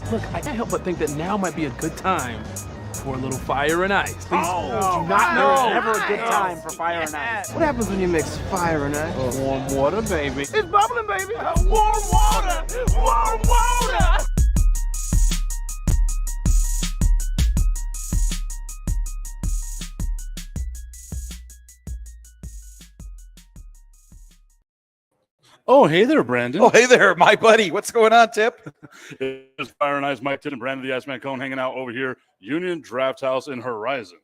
Look, I can't help but think that now might be a good time for a little fire and ice. Do not know. It's never a good time for fire and ice. What happens when you mix fire and ice? Warm water, baby. It's bubbling, baby. Warm water. Warm water. Oh, hey there, Brandon. Oh, hey there, my buddy. What's going on, Tip? It's Fire and Ice, Mike Titt and Brandon the Iceman Cone hanging out over here, Union Draft House in Horizon.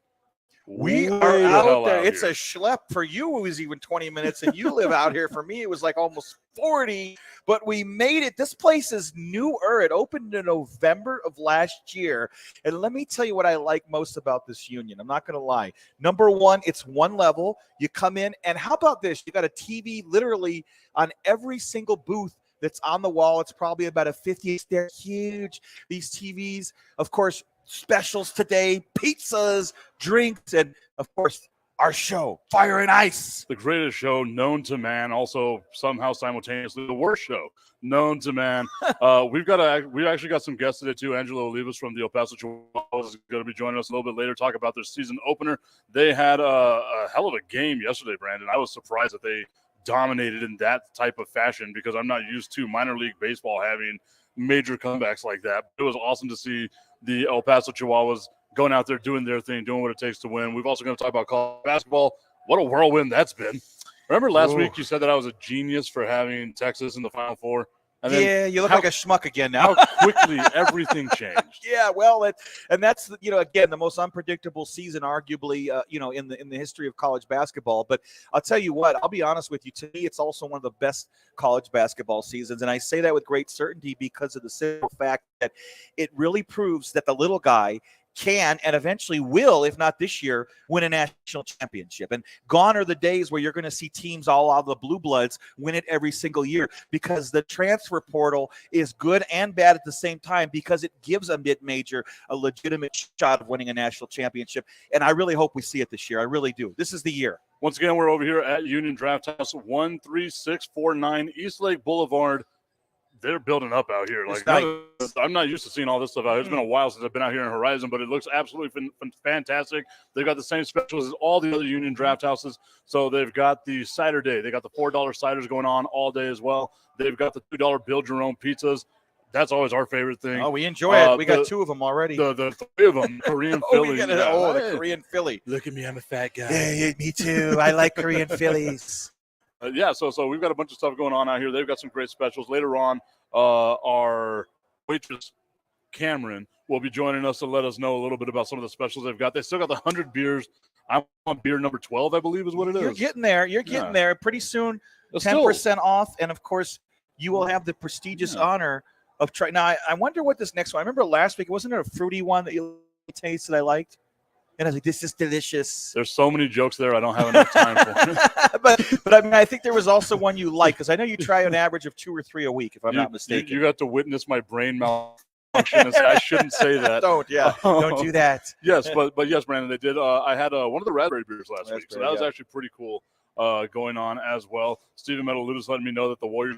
We Way are the out hell there. out It's here. a schlep for you. It was even 20 minutes, and you live out here. For me, it was like almost 40, but we made it. This place is newer. It opened in November of last year, and let me tell you what I like most about this Union. I'm not going to lie. Number one, it's one level. You come in, and how about this? You got a TV literally on every single booth that's on the wall. It's probably about a 50. They're huge, these TVs. Of course, specials today, pizzas, drinks, and of course, our show, Fire and Ice. The greatest show known to man, also somehow simultaneously the worst show known to man. We actually got some guests today too. Angela Olivas from the Paso Chihuahuas is going to be joining us a little bit later, talk about their season opener. They had a hell of a game yesterday, Brandon. I was surprised that they dominated in that type of fashion because I'm not used to minor league baseball having major comebacks like that. It was awesome to see the El Paso Chihuahuas going out there, doing their thing, doing what it takes to win. We've also going to talk about college basketball. What a whirlwind that's been. Remember last week you said that I was a genius for having Texas in the Final Four? And then Yeah, you look like a schmuck again now. how quickly everything changed. Yeah, well, and that's again the most unpredictable season, arguably, in the history of college basketball. But I'll tell you what, I'll be honest with you. To me, it's also one of the best college basketball seasons, and I say that with great certainty because of the simple fact that it really proves that the little guy can and eventually will, if not this year, win a national championship. And gone are the days where you're going to see teams all out of the blue bloods win it every single year, because the transfer portal is good and bad at the same time, because it gives a mid-major a legitimate shot of winning a national championship. And I really hope we see it this year. I really do. This is the year. Once again, we're over here at Union Draft House, 13649 Eastlake Boulevard. They're building up out here. It's Like, nice. I'm not used to seeing all this stuff out here. It's been a while since I've been out here in Horizon, but it looks absolutely fantastic. They've got the same specials as all the other Union Draft Houses. So they've got the Cider Day. They got the $4 ciders going on all day as well. They've got the $2 build your own pizzas. That's always our favorite thing. Oh, we enjoy it. We got two of them already. The three of them, Korean Philly. The Korean Philly. Look at me, I'm a fat guy. Yeah, me too. I like Korean Phillies. So we've got a bunch of stuff going on out here. They've got some great specials. Later on, our waitress, Cameron, will be joining us to let us know a little bit about some of the specials they've got. They still got the 100 beers. I'm on beer number 12, I believe is what it is. You're getting there. You're getting there. Pretty soon, It's 10% off. And, of course, you will have the prestigious honor of trying. Now, I wonder what this next one. I remember last week, wasn't there a fruity one that you tasted I liked? And I was like, this is delicious. There's so many jokes there I don't have enough time for. but I mean, I think there was also one you like, because I know you try an average of 2 or 3 a week, if I'm not mistaken. You got to witness my brain malfunction. And say, I shouldn't say that. Don't do that. Yes, but yes, Brandon, they did. I had one of the raspberry beers last week, so that was actually pretty cool going on as well. Stephen Metalutis letting me know that the Warriors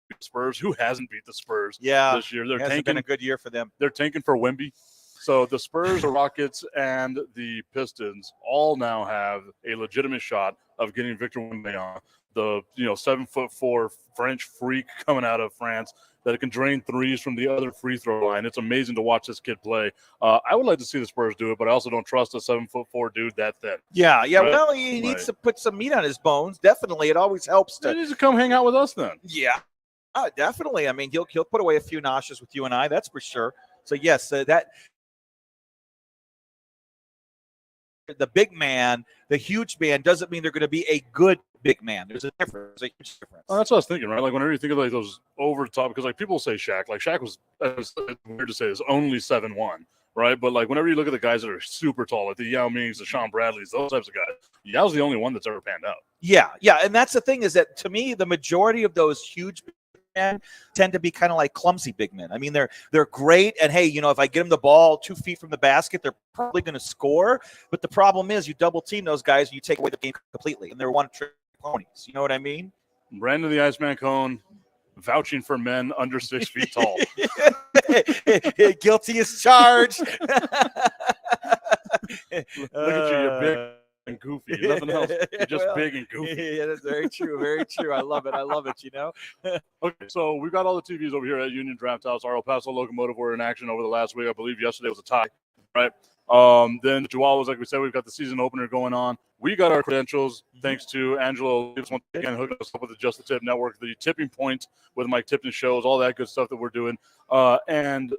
beat the Spurs. Who hasn't beat the Spurs this year? It hasn't been a good year for them. They're tanking for Wemby. So the Spurs, the Rockets, and the Pistons all now have a legitimate shot of getting Victor Wembanyama, the 7'4" French freak coming out of France that can drain threes from the other free throw line. It's amazing to watch this kid play. I would like to see the Spurs do it, but I also don't trust a 7'4" dude that thin. Yeah. Right? Well, he needs to put some meat on his bones. Definitely, it always helps He needs to come hang out with us then. Yeah, definitely. I mean, he'll put away a few noshes with you and I. That's for sure. So yes, that. The big man, the huge man, doesn't mean they're going to be a good big man. There's a difference. There's a huge difference. Well, that's what I was thinking, right? Like whenever you think of like those over the top, because like people say Shaq, like Shaq was, it's weird to say, is only 7'1", right? But like whenever you look at the guys that are super tall, like the Yao Mings, the Sean Bradleys, those types of guys, Yao's the only one that's ever panned out. Yeah, and that's the thing, is that to me, the majority of those huge men tend to be kind of like clumsy big men. I mean, they're great, and hey, if I get them the ball 2 feet from the basket, they're probably going to score. But the problem is, you double team those guys, and you take away the game completely, and they're one-trick ponies. You know what I mean? Brandon the Iceman Cone, vouching for men under 6 feet tall. Guilty as charged. Look at you, you're big and goofy. Nothing else. You're just big and goofy. Yeah, that's very true. Very true. I love it. Okay, so we've got all the TVs over here at Union Draft House. Our El Paso Locomotive were in action over the last week. I believe yesterday was a tie, right? Then the Chihuahuas, like we said, we've got the season opener going on. We got our credentials thanks to Angela Olivas once again hooking us up with the Just the Tip Network, the tipping point with Mike Tipton shows, all that good stuff that we're doing. And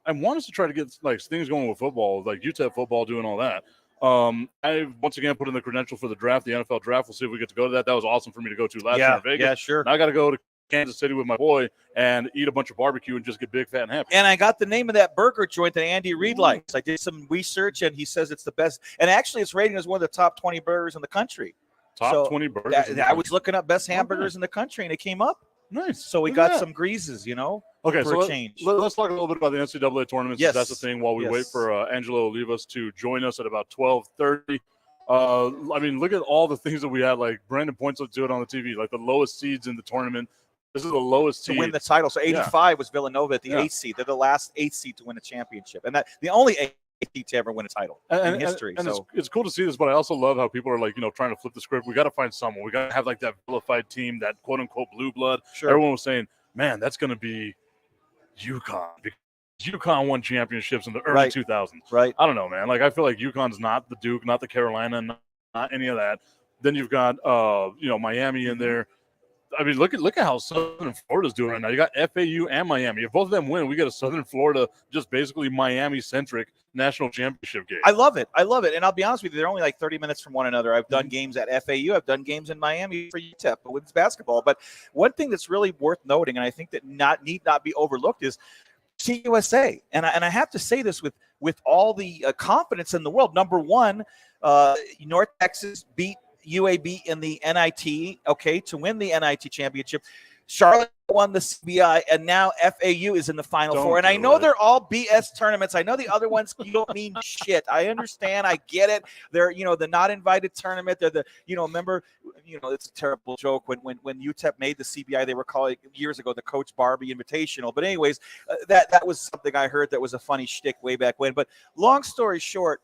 I want us to try to get like things going with football, like UTEP football, doing all that. I once again put in the credential for the draft, the NFL draft. We'll see if we get to go to that. That was awesome for me to go to last year in Vegas. Yeah, sure. Now I got to go to Kansas City with my boy and eat a bunch of barbecue and just get big, fat, and happy. And I got the name of that burger joint that Andy Reid likes. I did some research, and he says it's the best. And actually, it's rated as one of the top 20 burgers in the country. Top 20 burgers. I was looking up best hamburgers in the country, and it came up. Nice. So we got some greases, Okay, for so a change. Let's talk a little bit about the NCAA tournament. Yes. That's the thing. While we Yes. wait for Angela Olivas to join us at about 12:30. I mean, look at all the things that we had. Like Brandon points out to it on the TV, like the lowest seeds in the tournament. This is the lowest To seed. win the title. So 85 was Villanova at the 8th seed. They're the last 8th seed to win a championship. And that the only 8th seed to ever win a title in history. And it's cool to see this, but I also love how people are like, trying to flip the script. We got to find someone. We got to have like that vilified team, that quote unquote blue blood. Sure. Everyone was saying, man, that's going to be UConn. Because UConn won championships in the early 2000s. Right. I don't know, man. Like, I feel like UConn's not the Duke, not the Carolina, not any of that. Then you've got, Miami in there. I mean, look at how Southern Florida's doing right now. You got FAU and Miami. If both of them win, we get a Southern Florida, just basically Miami-centric national championship game. I love it. And I'll be honest with you, they're only like 30 minutes from one another. I've done games at FAU. I've done games in Miami for UTEP, but women's basketball. But one thing that's really worth noting, and I think that need not be overlooked, is CUSA. And I have to say this with all the confidence in the world. Number one, North Texas beat UAB in the NIT, to win the NIT championship. Charlotte won the CBI, and now FAU is in the Final Four. And I know they're all BS tournaments. I know the other ones you don't mean shit. I understand. I get it. They're, the not invited tournament. They're the, remember, it's a terrible joke when UTEP made the CBI, they were calling years ago the Coach Barbie Invitational. But anyways, that was something I heard that was a funny shtick way back when. But long story short,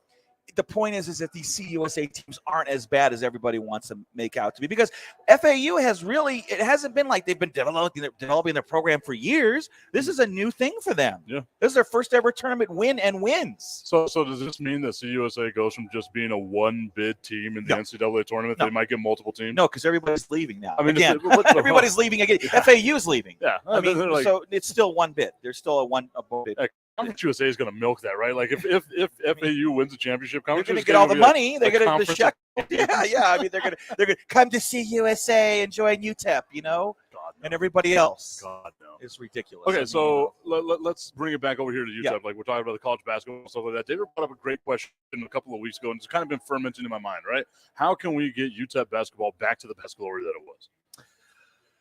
the point is that these CUSA teams aren't as bad as everybody wants to make out to be, because FAU it hasn't been like they've been developing their program for years. This is a new thing for them. Yeah. This is their first ever tournament win and wins. So does this mean that CUSA goes from just being a one-bid team in the NCAA tournament? No. They might get multiple teams? No, because everybody's leaving now. I mean, again, everybody's leaving again. FAU's leaving. Yeah. I mean, so it's still one bid. There's still a bid. Conference USA is going to milk that, right? Like if FAU wins the championship, they're Conference going to get all the money. They're going to check. Yeah. I mean, they're going to come to CUSA and join UTEP, God, no. and everybody else. God, no. It's ridiculous. Okay, so let's bring it back over here to UTEP. Yeah. Like we're talking about the college basketball and stuff like that. David brought up a great question a couple of weeks ago, and it's kind of been fermenting in my mind, right? How can we get UTEP basketball back to the best glory that it was?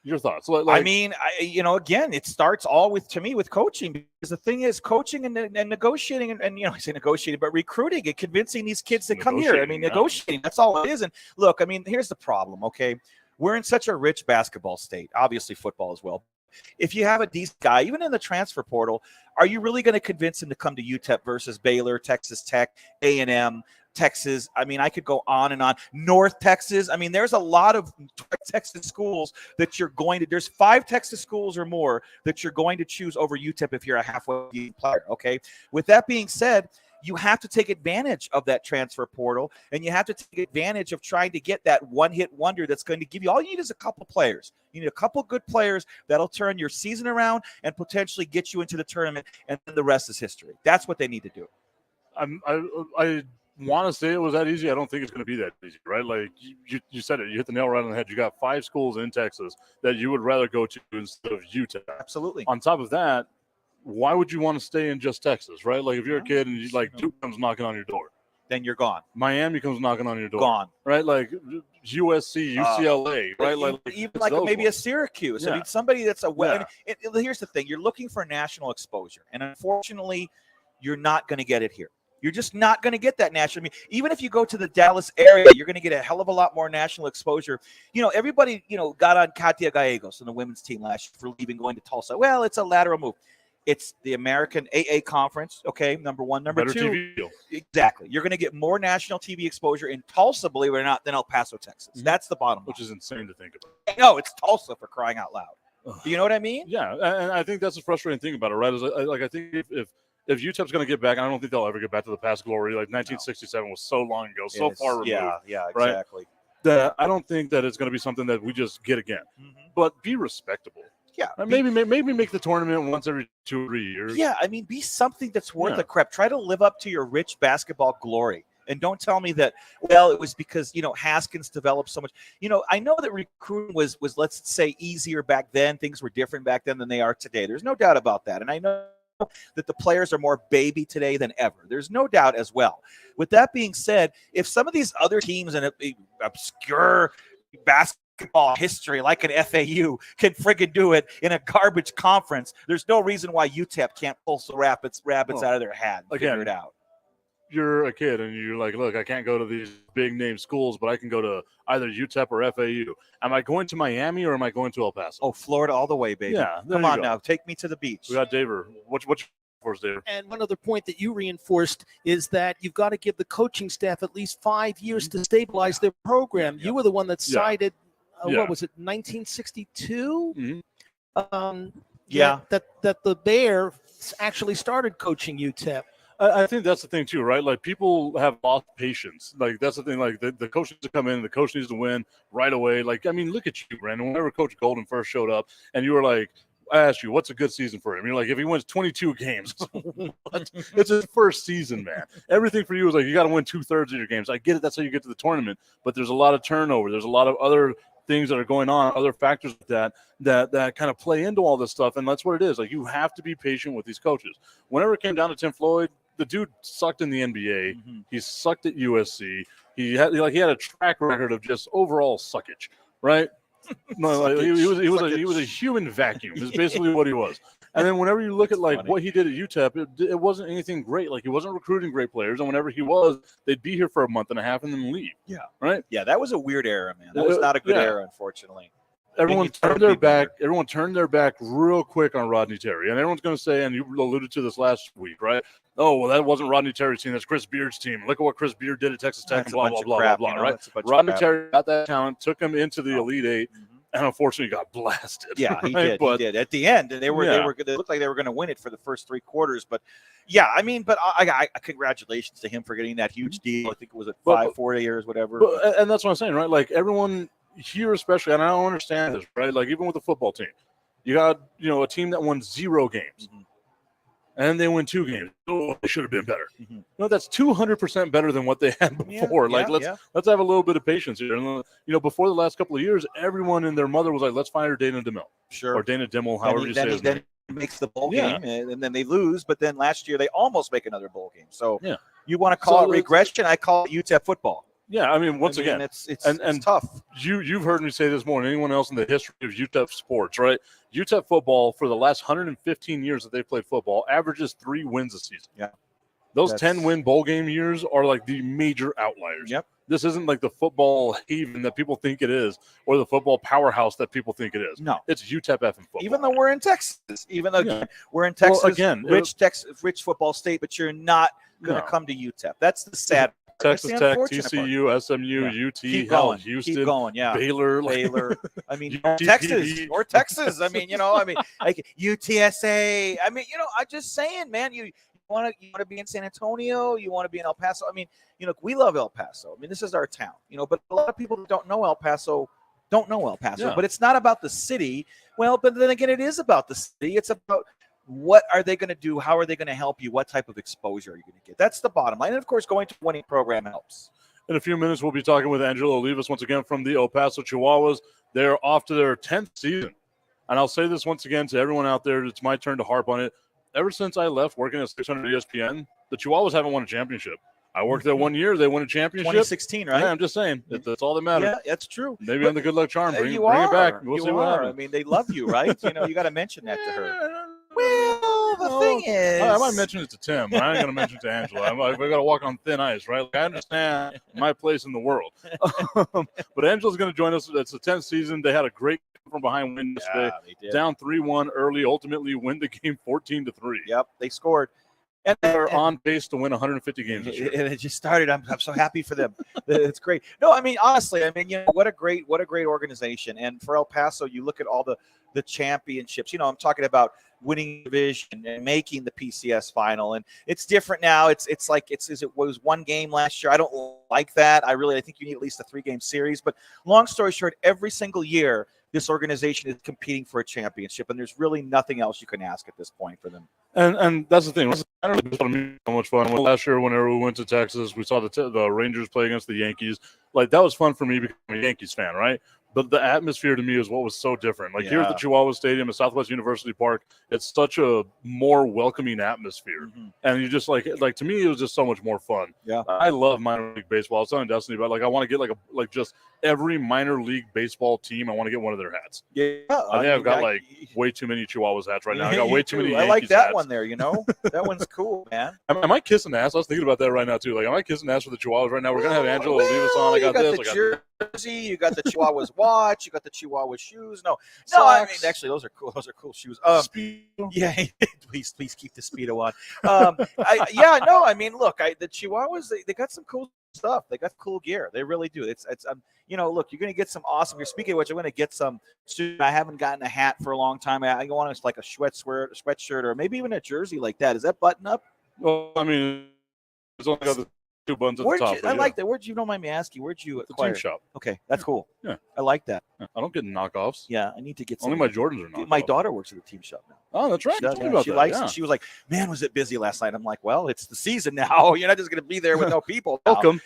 Your thoughts? Again, it starts all with coaching, because the thing is coaching and negotiating and I say negotiating, but recruiting and convincing these kids to come here. I mean, negotiating, that's all it is. And look, I mean, here's the problem. Okay. We're in such a rich basketball state, obviously football as well. If you have a decent guy, even in the transfer portal, are you really going to convince him to come to UTEP versus Baylor, Texas Tech, A&M, Texas? I mean, I could go on and on. North Texas. I mean, there's a lot of Texas schools that there's 5 Texas schools or more that you're going to choose over UTEP if you're a halfway player. Okay. With that being said, you have to take advantage of that transfer portal, and you have to take advantage of trying to get that one-hit wonder that's going to give you, all you need is a couple players. You need a couple good players that'll turn your season around and potentially get you into the tournament, and then the rest is history. That's what they need to do. I want to say it was that easy. I don't think it's going to be that easy, right? Like you said it. You hit the nail right on the head. You got 5 schools in Texas that you would rather go to instead of UTEP. Absolutely. On top of that, why would you want to stay in just Texas, right? Like if you're a kid and Duke comes knocking on your door, then you're gone. Miami comes knocking on your door, gone. Right? Like USC, UCLA, right? Even maybe a Syracuse. I mean, somebody that's here's the thing: you're looking for national exposure, and unfortunately, you're not going to get it here. You're just not going to get that national. I mean, even if you go to the Dallas area, you're going to get a hell of a lot more national exposure. Everybody, got on Katia Gallegos and the women's team last year for leaving, going to Tulsa. Well, it's a lateral move. It's the American AA Conference, okay, number one. Number Better two, TV deal. exactly. You're going to get more national TV exposure in Tulsa, believe it or not, than El Paso, Texas. Mm-hmm. That's the bottom line. Which is insane to think about. No, it's Tulsa, for crying out loud. You know what I mean? Yeah, and I think that's the frustrating thing about it, right? Is I think if UTEP's going to get back, I don't think they'll ever get back to the past glory. Like 1967 was so long ago, so far removed. Yeah, right? exactly. That I don't think that it's going to be something that we just get again. Mm-hmm. But be respectable. Yeah, maybe make the tournament once every 2 or 3 years. Yeah, I mean, be something that's worth a crap. Try to live up to your rich basketball glory. And don't tell me that, well, it was because, Haskins developed so much. I know that recruiting was let's say, easier back then. Things were different back then than they are today. There's no doubt about that. And I know that the players are more baby today than ever. There's no doubt as well. With that being said, if some of these other teams in obscure basketball history, like an FAU, can friggin' do it in a garbage conference, there's no reason why UTEP can't pull some rabbits out of their hat and figure it out. You're a kid and you're like, look, I can't go to these big name schools, but I can go to either UTEP or FAU. Am I going to Miami or am I going to El Paso? Oh, Florida all the way, baby. Yeah, come on now, take me to the beach. We got Daver. What's for us, Daver? And one other point that you reinforced is that you've got to give the coaching staff at least 5 years to stabilize their program. You were the one that cited, what was it, 1962? Mm-hmm. That the Bears actually started coaching UTEP. I think that's the thing too, right? Like people have lost patience. Like that's the thing. Like the coach needs to come in, and the coach needs to win right away. Like I mean, look at you, Brandon. Whenever Coach Golden first showed up, and you were like, I asked you, what's a good season for him? You're like, if he wins 22 games, what? It's his first season, man. Everything for you is like you got to win 2/3 of your games. I get it. That's how you get to the tournament. But there's a lot of turnover. There's a lot of other things that are going on, other factors that kind of play into all this stuff, and that's what it is. Like you have to be patient with these coaches. Whenever it came down to Tim Floyd, the dude sucked in the NBA. Mm-hmm. He sucked at USC. He had a track record of just overall suckage, right? No, like, he was a human vacuum. Is basically what he was. And then whenever you look at like what he did at UTEP, it wasn't anything great. Like he wasn't recruiting great players, and whenever he was, they'd be here for a month and a half and then leave. Yeah, right. Yeah, that was a weird era, man. That was not a good era, unfortunately. Everyone turned their back. Everyone turned their back real quick on Rodney Terry, and everyone's going to say, and you alluded to this last week, right? Oh, well, that wasn't Rodney Terry's team. That's Chris Beard's team. Look at what Chris Beard did at Texas Tech, and blah blah blah blah. Right? Rodney Terry got that talent, took him into the Elite Eight, and unfortunately got blasted. Yeah, he did. But, he did. At the end, they looked like they were going to win it for the first 3 quarters. But yeah, I mean, but I congratulations to him for getting that huge deal. I think it was at 4 years, whatever. And that's what I'm saying, right? Like everyone here, especially, and I don't understand this, right? Like even with the football team, you got a team that won 0 games. And they win 2 games. Oh, they should have been better. No, that's 200% better than what they had before. Let's have a little bit of patience here. And before the last couple of years, everyone and their mother was like, "Let's fire Dana DeMille." Sure. Or Dana Dimmel, however you say his name. Then makes the bowl game, and then they lose. But then last year they almost make another bowl game. So you want to call it regression? I call it UTEP football. Yeah, I mean, once again, it's tough. You've heard me say this more than anyone else in the history of UTEP sports, right? UTEP football for the last 115 years that they've played football averages 3 wins a season. Yeah, those 10-win bowl game years are like the major outliers. Yep. This isn't like the football haven that people think it is, or the football powerhouse that people think it is. No, it's UTEP effing football. Even though we're in Texas, we're in Texas, rich football state, but you're not going to come to UTEP. That's the sad. Texas Tech, TCU, SMU, UT, Houston, keep going, Baylor. I mean, Texas. I mean, like UTSA. I mean, I'm just saying, man. You want to be in San Antonio. You want to be in El Paso. I mean, we love El Paso. I mean, this is our town. But a lot of people that don't know El Paso. Yeah. But it's not about the city. Well, but then again, it is about the city. It's about what are they going to do? How are they going to help you? What type of exposure are you going to get? That's the bottom line. And, of course, going to a winning program helps. In a few minutes, we'll be talking with Angela Olivas once again from the El Paso Chihuahuas. They're off to their 10th season. And I'll say this once again to everyone out there. It's my turn to harp on it. Ever since I left working at 600 ESPN, the Chihuahuas haven't won a championship. I worked there 1 year. They won a championship. 2016, right? Yeah, I'm just saying. That's all that matters. Yeah, that's true. Maybe I'm the good luck charm. Bring it back. We'll see what happens. I mean, they love you, right? You got to mention that to her. Well, the thing is, I might mention it to Tim. But I ain't gonna mention it to Angela. I got to walk on thin ice, right? Like, I understand my place in the world, but Angela's gonna join us. It's the 10th season. They had a great from behind win yesterday. they did. Down 3-1 early, ultimately win the game 14-3. Yep, they scored. And they're on pace to win 150 games this year. And it just started. I'm so happy for them. It's great. No, I mean, honestly, what a great organization. And for El Paso, you look at all the championships. I'm talking about winning division and making the PCS final. And it's different now. It was one game last year. I don't like that. I think you need at least a 3-game series. But long story short, every single year, this organization is competing for a championship, and there's really nothing else you can ask at this point for them. And that's the thing. I don't know how much fun. Last year, whenever we went to Texas, we saw the Rangers play against the Yankees. Like, that was fun for me because I'm a Yankees fan, right? But the atmosphere to me is what was so different. Like, here at the Chihuahua Stadium at Southwest University Park, it's such a more welcoming atmosphere. Mm-hmm. And you just like to me, it was just so much more fun. Yeah. I love minor league baseball. I was telling Destiny about, I want to get just every minor league baseball team. I want to get one of their hats. Yeah. I think I've got way too many Chihuahuas hats right now. I got way too many I Yankees like that hats. one there, That one's cool, man. Am I kissing ass? I was thinking about that right now, too. Like, am I kissing ass for the Chihuahuas right now? We're going to have Angela Olivas on. I got this. The jersey, you got the Chihuahuas watch, you got the Chihuahua shoes. No, I mean, actually, those are cool. Those are cool shoes. Yeah, please keep the Speedo on. I mean, look, the Chihuahuas, they got some cool stuff. They got cool gear. They really do. It's look, you're going to get some awesome. You're speaking of which, I'm going to get some. I haven't gotten a hat for a long time. I want like a sweatshirt, or maybe even a jersey like that. Is that button up? Well, I mean, it's only got the 2 buttons at the top. I like that. Where'd you, don't mind me asking, where'd you acquire? The team shop. Okay, that's cool. Yeah. I like that. Yeah. I don't get knockoffs. Yeah, I need to get some. Only my Jordans are knockoffs. My daughter works at the team shop now. Oh, that's right. She likes it. She was like, man, was it busy last night? I'm like, well, it's the season now. You're not just going to be there with no people. Welcome.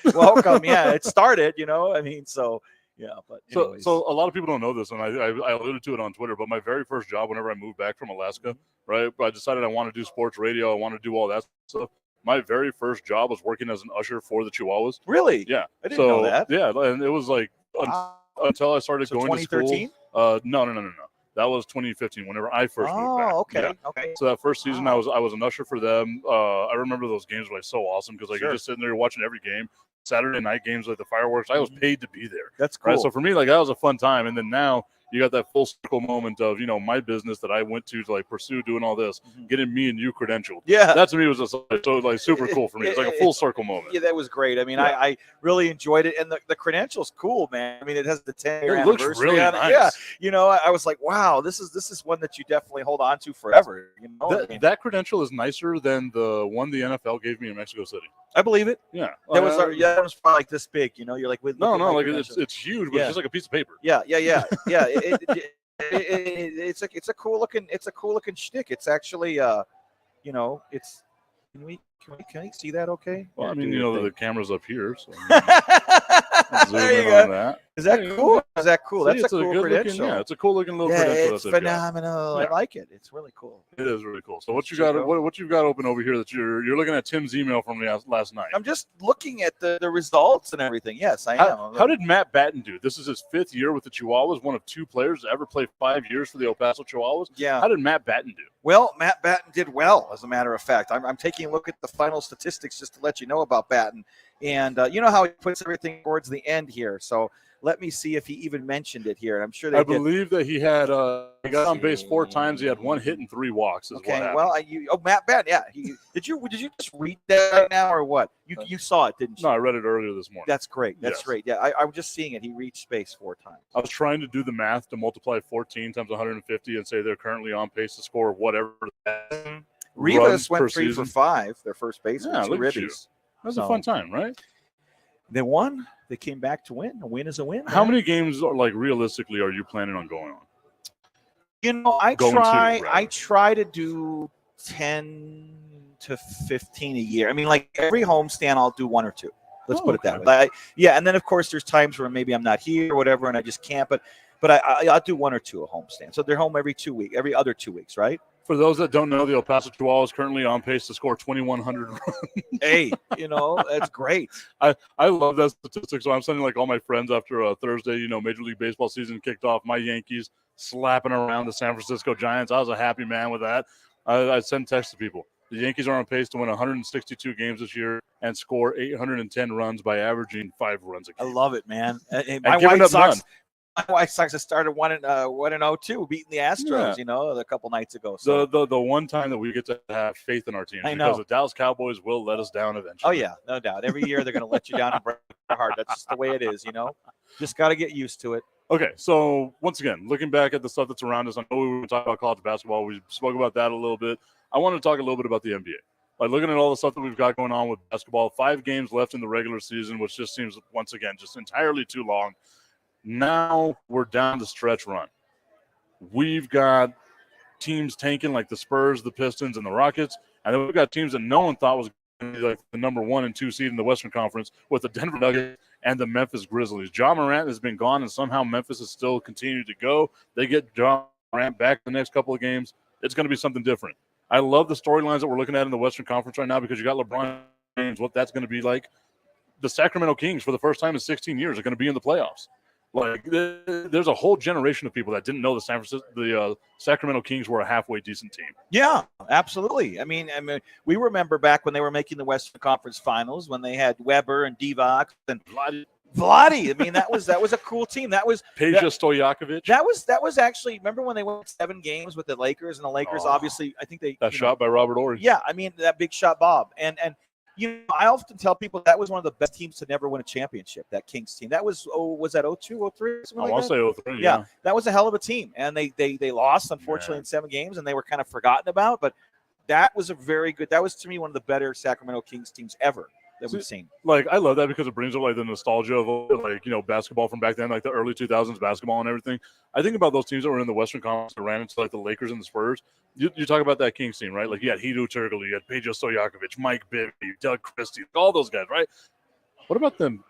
Yeah, it started, I mean, so, yeah. But anyways. So a lot of people don't know this, and I alluded to it on Twitter, but my very first job whenever I moved back from Alaska, right, I decided I want to do sports radio. I want to do all that stuff. My very first job was working as an usher for the Chihuahuas. Really? Yeah. I didn't know that. Yeah, and it was like until I started going to school. 2013? No. That was 2015. Whenever I first moved back. Okay. Yeah. Okay. So that first season, I was an usher for them. I remember those games were so awesome because you're just sitting there watching every game. Saturday night games, like the fireworks. I was paid to be there. That's cool. Right? So for me, that was a fun time. And then now you got that full circle moment of my business that I went to pursue doing all this, getting me and you credentialed. Yeah, that to me was super cool for me. It's like a full circle moment. Yeah, that was great. I mean, I really enjoyed it, and the credential's cool, man. I mean, it has the 10-year anniversary. Looks really nice. Yeah, I was like, wow, this is one that you definitely hold on to forever. That credential is nicer than the one the NFL gave me in Mexico City. I believe it. Yeah, that was probably like this big. You're like with it's huge, but it's just like a piece of paper. Yeah. It's a cool looking shtick. It's actually it's can we see that okay? Well, I mean, the camera's up here, so there you go. Is that cool? That's See, a cool credential. It's a cool looking little credential. It's phenomenal. I like it. It's really cool. It is really cool. So what you got? What you've got open over here that you're looking at Tim's email from last night? I'm just looking at the results and everything. Yes, I am. How did Matt Batten do? This is his 5th year with the Chihuahuas. One of 2 players to ever play 5 years for the El Paso Chihuahuas. Yeah. How did Matt Batten do? Well, Matt Batten did well, as a matter of fact. I'm taking a look at the final statistics just to let you know about Batten. And you know how he puts everything towards the end here. So let me see if he even mentioned it here. And I'm sure I believe that he had he got on base 4 times. He had 1 hit and 3 walks. Okay. Well, Matt Batten. Yeah. Did you just read that right now or what? You saw it, didn't you? No, I read it earlier this morning. That's great. That's great. Yeah, I'm just seeing it. He reached space 4 times. I was trying to do the math to multiply 14 times 150 and say they're currently on pace to score whatever. Rivas went 3 for 5. Their first baseman. Yeah, 2 ribbies. That's a fun time, right? They won. They came back to win. A win is a win. How many games, realistically, are you planning on going on? I try to do 10 to 15 a year. I mean, like every homestand, I'll do 1 or 2. Let's put it that way. And then of course there's times where maybe I'm not here or whatever, and I just can't. But I'll do 1 or 2 a homestand. So they're home every other 2 weeks, right? For those that don't know, the El Paso Chihuahuas is currently on pace to score 2,100 runs. Hey, that's great. I love that statistic. So I'm sending all my friends after a Thursday, Major League Baseball season kicked off. My Yankees slapping around the San Francisco Giants. I was a happy man with that. I send texts to people. The Yankees are on pace to win 162 games this year and score 810 runs by averaging 5 runs a game. I love it, man. And giving up none. My White Sox have started 1-0 too, beating the Astros, a couple nights ago. So the one time that we get to have faith in our team, because the Dallas Cowboys will let us down eventually. Oh yeah, no doubt. Every year they're going to let you down and break your heart. That's just the way it is, Just got to get used to it. Okay, so once again, looking back at the stuff that's around us, I know we were talking about college basketball. We spoke about that a little bit. I want to talk a little bit about the NBA. Like looking at all the stuff that we've got going on with basketball, 5 games left in the regular season, which just seems once again just entirely too long. Now we're down the stretch run. We've got teams tanking like the Spurs, the Pistons, and the Rockets. And then we've got teams that no one thought was going to be like the number 1 and 2 seed in the Western Conference with the Denver Nuggets and the Memphis Grizzlies. Ja Morant has been gone, and somehow Memphis is still continuing to go. They get Ja Morant back the next couple of games. It's going to be something different. I love the storylines that we're looking at in the Western Conference right now because you got LeBron James, what that's going to be like. The Sacramento Kings, for the first time in 16 years, are going to be in the playoffs. Like, there's a whole generation of people that didn't know the Sacramento Kings were a halfway decent team. Yeah, absolutely. I mean, we remember back when they were making the Western Conference Finals when they had Weber and Divac and Vlade. I mean, that was a cool team. That was Peja Stojakovic. That was actually, remember when they went 7 games with the Lakers, and the Lakers obviously, I think they shot by Robert Horry. Yeah, I mean that big shot, Bob, and I often tell people that was one of the best teams to never win a championship. That Kings team. That was that 02, 03? I want to say 03. Yeah, that was a hell of a team, and they lost unfortunately in 7 games, and they were kind of forgotten about. But that was a very good. That was to me one of the better Sacramento Kings teams ever that we've seen. Like, I love that because it brings up like the nostalgia of like, basketball from back then, like the early 2000s basketball and everything. I think about those teams that were in the Western Conference that ran into like the Lakers and the Spurs. You talk about that Kings team, right? Like you had Hedo Turkoglu, you had Peja Stojakovic, Mike Bibby, Doug Christie, all those guys, right? What about them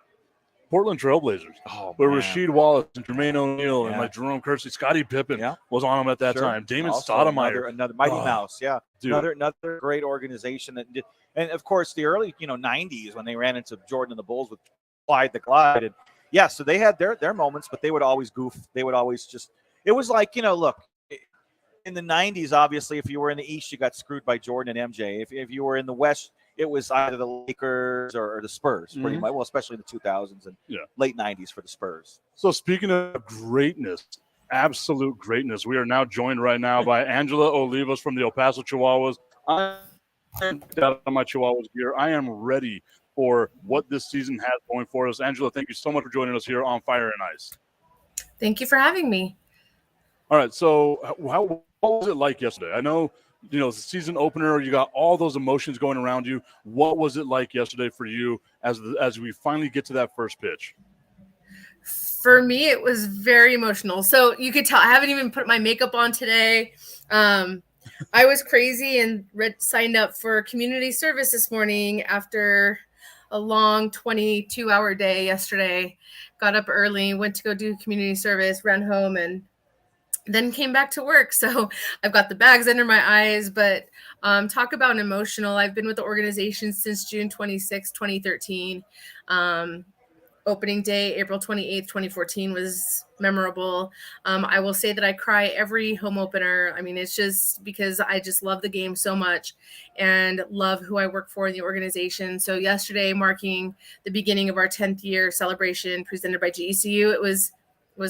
Portland Trailblazers? Where Rasheed Wallace and Jermaine O'Neal and like Jerome Kersey, Scottie Pippen was on them at that time. Damon Stoudemire, another Mighty Mouse, another great organization that did. And of course, the early 90s when they ran into Jordan and the Bulls with Clyde the Glide, and so they had their moments, but they would always goof. They would always just. It was like look. In the 90s, obviously, if you were in the East, you got screwed by Jordan and MJ. If you were in the West, it was either the Lakers or the Spurs, pretty much. Well, especially in the 2000s and late 90s for the Spurs. So speaking of greatness, absolute greatness, we are now joined right now by Angela Olivas from the El Paso Chihuahuas. I'm out of my Chihuahuas gear. I am ready for what this season has going for us. Angela, thank you so much for joining us here on Fire and Ice. Thank you for having me. All right, so what was it like yesterday? I know, the season opener, you got all those emotions going around you. What was it like yesterday for you as we finally get to that first pitch? For me, it was very emotional. So you could tell I haven't even put my makeup on today. I was crazy and signed up for community service this morning after a long 22-hour day yesterday. Got up early, went to go do community service, ran home, and then came back to work. So I've got the bags under my eyes, but talk about emotional. I've been with the organization since June 26, 2013. Opening day, April 28th, 2014 was memorable. I will say that I cry every home opener. I mean, it's just because I just love the game so much and love who I work for in the organization. So yesterday, marking the beginning of our 10th year celebration presented by GECU, it was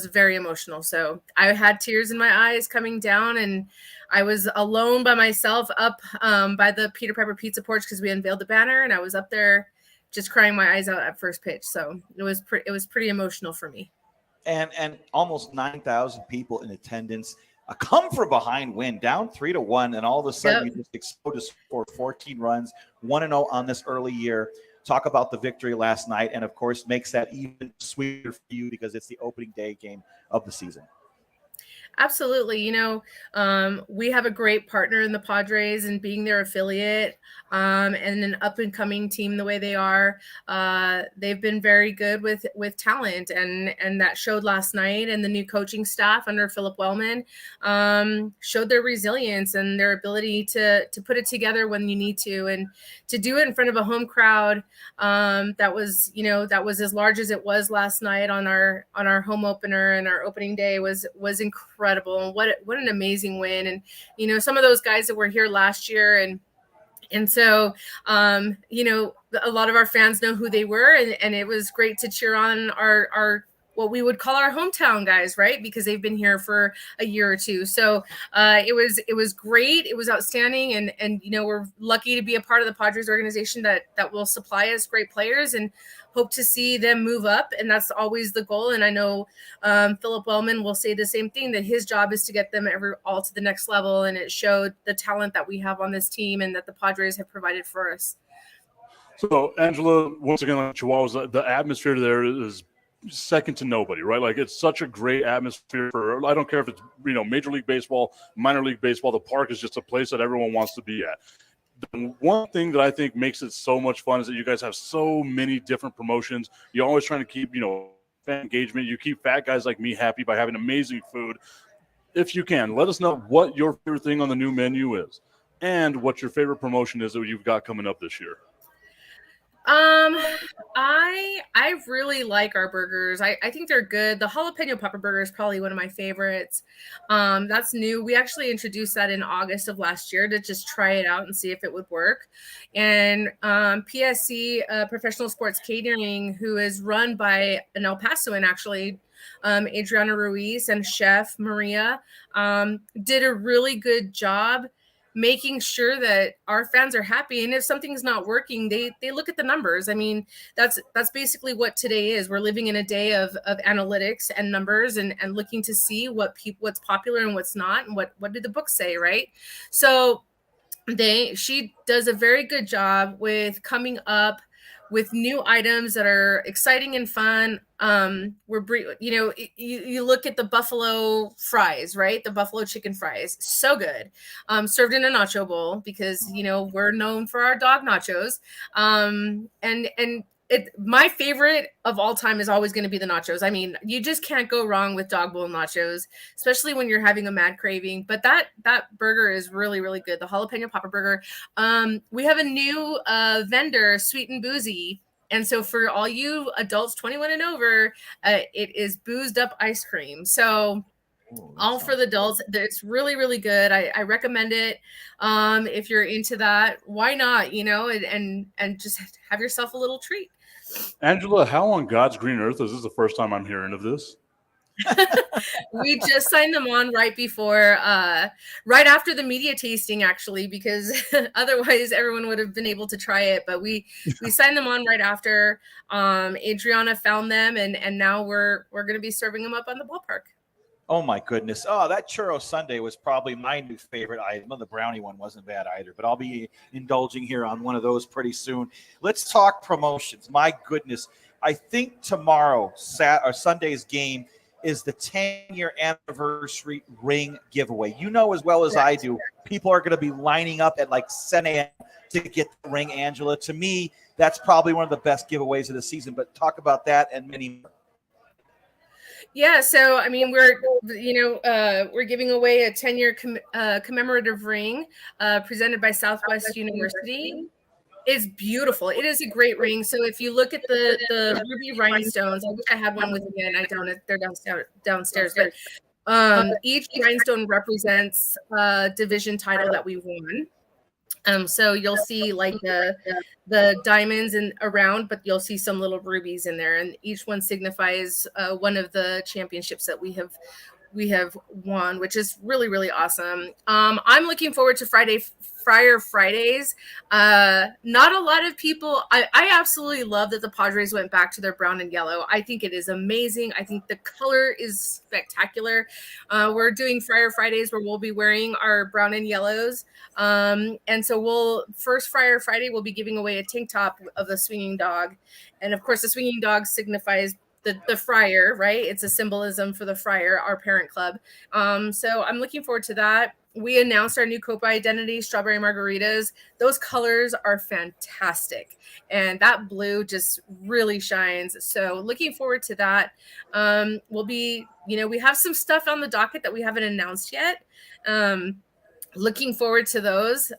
very emotional. So I had tears in my eyes coming down, and I was alone by myself up by the Peter Piper Pizza porch because we unveiled the banner, and I was up there just crying my eyes out at first pitch. So it was pretty emotional for me. And almost 9,000 people in attendance. A come from behind win, down 3-1, and all of a sudden you just explode to score 14 runs, 1-0 on this early year. Talk about the victory last night, and of course makes that even sweeter for you because it's the opening day game of the season. Absolutely. We have a great partner in the Padres, and being their affiliate and an up and coming team the way they are, they've been very good with talent, and that showed last night. And the new coaching staff under Philip Wellman showed their resilience and their ability to put it together when you need to, and to do it in front of a home crowd that was as large as it was last night on our home opener, and our opening day was incredible. incredible, and what an amazing win. And some of those guys that were here last year, and so a lot of our fans know who they were, and it was great to cheer on our what we would call our hometown guys, right? Because they've been here for a year or two. So it was great. It was outstanding. And we're lucky to be a part of the Padres organization that will supply us great players, and hope to see them move up. And that's always the goal. And I know Philip Wellman will say the same thing, that his job is to get them all to the next level. And it showed the talent that we have on this team and that the Padres have provided for us. So, Angela, once again, like Chihuahuas, the atmosphere there is second to nobody, right? Like, it's such a great atmosphere for, I don't care if it's, Major League Baseball, minor league baseball, the park is just a place that everyone wants to be at. The one thing that I think makes it so much fun is that you guys have so many different promotions. You're always trying to keep, fan engagement. You keep fat guys like me happy by having amazing food. If you can, let us know what your favorite thing on the new menu is and what your favorite promotion is that you've got coming up this year. I really like our burgers. I think they're good. The jalapeno pepper burger is probably one of my favorites. That's new. We actually introduced that in August of last year to just try it out and see if it would work. And PSC, Professional Sports Catering, who is run by an El Pasoan, actually, Adriana Ruiz, and Chef Maria, did a really good job making sure that our fans are happy. And if something's not working, they look at the numbers. I mean, that's basically what today is. We're living in a day of analytics and numbers and looking to see what's popular and what's not, and what did the book say, right? So she does a very good job with coming up with new items that are exciting and fun. You look at the buffalo fries, right? The buffalo chicken fries, so good. Served in a nacho bowl because, we're known for our dog nachos. My favorite of all time is always going to be the nachos. I mean, you just can't go wrong with dog bowl nachos, especially when you're having a mad craving. But that burger is really, really good. The jalapeno popper burger. We have a new vendor, Sweet and Boozy. And so for all you adults 21 and over, it is boozed up ice cream. So all for the adults. It's really, really good. I recommend it. If you're into that, why not, and just have yourself a little treat. Angela, how on God's green earth is this the first time I'm hearing of this? We just signed them on right after the media tasting, actually, because otherwise everyone would have been able to try it. But we signed them on right after. Adriana found them, and now we're going to be serving them up on the ballpark. Oh, my goodness. Oh, that churro sundae was probably my new favorite item. The brownie one wasn't bad either, but I'll be indulging here on one of those pretty soon. Let's talk promotions. My goodness. I think tomorrow, Sunday's game, is the 10-year anniversary ring giveaway. You know as well as I do, people are going to be lining up at like 7 a.m. to get the ring, Angela. To me, that's probably one of the best giveaways of the season, but talk about that and many more. Yeah, so I mean, we're giving away a 10-year commemorative ring presented by Southwest University. It's beautiful. It is a great ring. So if you look at the ruby rhinestones, I wish I had one with me, and I don't. They're downstairs. But each rhinestone represents a division title that we won. So you'll see like the diamonds and around, but you'll see some little rubies in there, and each one signifies one of the championships that we have won, which is really, really awesome. I'm looking forward to Friar Fridays. Not a lot of people. I absolutely love that the Padres went back to their brown and yellow. I think it is amazing. I think the color is spectacular. We're doing Friar Fridays where we'll be wearing our brown and yellows. And so first Friar Friday, we'll be giving away a tank top of the swinging dog. And of course, the swinging dog signifies the friar, right? It's a symbolism for the friar, our parent club. So I'm looking forward to that. We announced our new Copa identity, strawberry margaritas. Those colors are fantastic. And that blue just really shines. So looking forward to that. We have some stuff on the docket that we haven't announced yet. Looking forward to those.